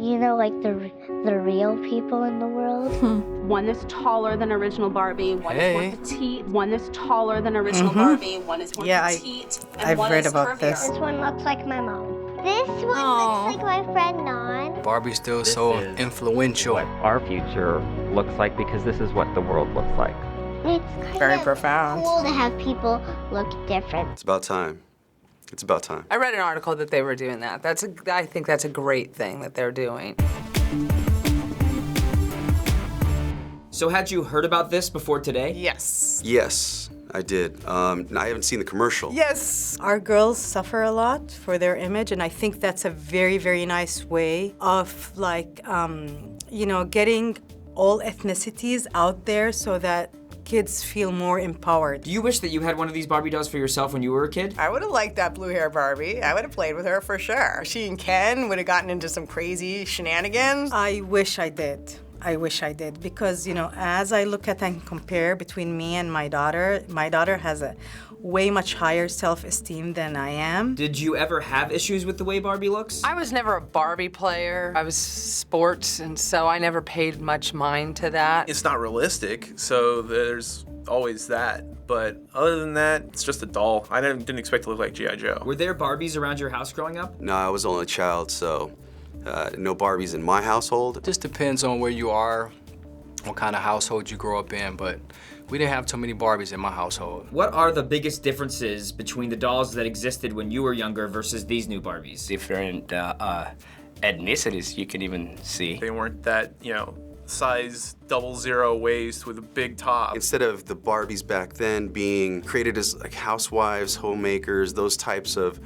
You know, like the real people in the world. One that's taller than original Barbie, one is more petite, one that's taller than original Barbie, one is more petite, and I've one read is about curvier. This one looks like my mom. This one looks like my friend Non. Barbie's still so influential. What our future looks like, because this is what the world looks like. It's kind Very of profound. cool to have people look different. It's about time. It's about time. I read an article that they were doing that. I think that's a great thing that they're doing. So had you heard about this before today? Yes. Yes, I did. I haven't seen the commercial. Yes. Our girls suffer a lot for their image, and I think that's a very, very nice way of, like, you know, getting all ethnicities out there so that kids feel more empowered. Do you wish that you had one of these Barbie dolls for yourself when you were a kid? I would have liked that blue hair Barbie. I would have played with her for sure. She and Ken would have gotten into some crazy shenanigans. I wish I did. I wish I did, because, you know, as I look at and compare between me and my daughter has a way much higher self-esteem than I am. Did you ever have issues with the way Barbie looks? I was never a Barbie player. I was sports, and so I never paid much mind to that. It's not realistic, so there's always that. But other than that, it's just a doll. I didn't expect to look like G.I. Joe. Were there Barbies around your house growing up? No, I was only a child, so no Barbies in my household. It just depends on where you are, what kind of household you grow up in, but we didn't have too many Barbies in my household. What are the biggest differences between the dolls that existed when you were younger versus these new Barbies? Different ethnicities you can even see. They weren't that, you know, size 00 waist with a big top. Instead of the Barbies back then being created as like housewives, homemakers, those types of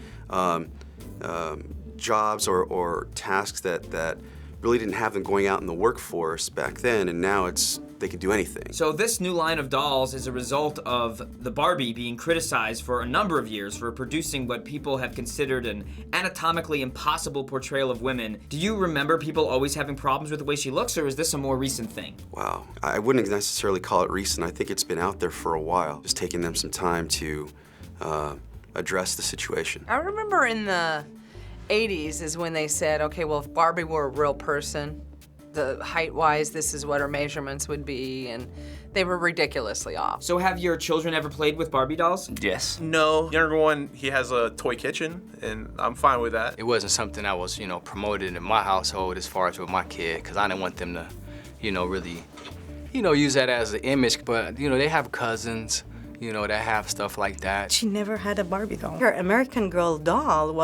jobs or tasks that really didn't have them going out in the workforce back then, and now they can do anything. So this new line of dolls is a result of the Barbie being criticized for a number of years for producing what people have considered an anatomically impossible portrayal of women. Do you remember people always having problems with the way she looks, or is this a more recent thing? Wow, I wouldn't necessarily call it recent. I think it's been out there for a while. Just taking them some time to address the situation. I remember in the 80s is when they said, okay, well, if Barbie were a real person, the height-wise, this is what her measurements would be, and they were ridiculously off. So have your children ever played with Barbie dolls? Yes. No. Younger one, he has a toy kitchen, and I'm fine with that. It wasn't something that was, you know, promoted in my household as far as with my kid, because I didn't want them to, you know, really, you know, use that as an image, but, you know, they have cousins, you know, that have stuff like that. She never had a Barbie doll. Her American Girl doll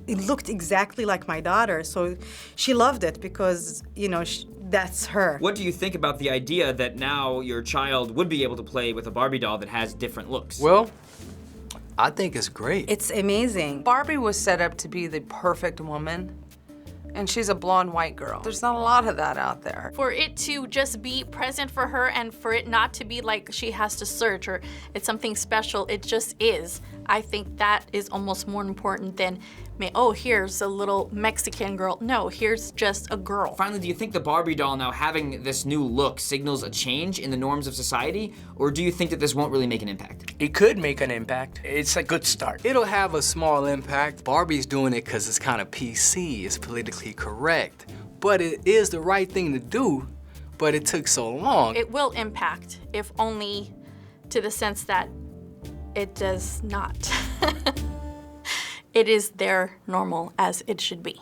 it looked exactly like my daughter, so she loved it because, you know, that's her. What do you think about the idea that now your child would be able to play with a Barbie doll that has different looks? Well, I think it's great. It's amazing. Barbie was set up to be the perfect woman, and she's a blonde white girl. There's not a lot of that out there. For it to just be present for her and for it not to be like she has to search or it's something special, it just is. I think that is almost more important than, oh, here's a little Mexican girl. No, here's just a girl. Finally, do you think the Barbie doll now having this new look signals a change in the norms of society? Or do you think that this won't really make an impact? It could make an impact. It's a good start. It'll have a small impact. Barbie's doing it because it's kind of PC, it's politically correct. But it is the right thing to do, but it took so long. It will impact, if only to the sense that it does not. It is their normal as it should be.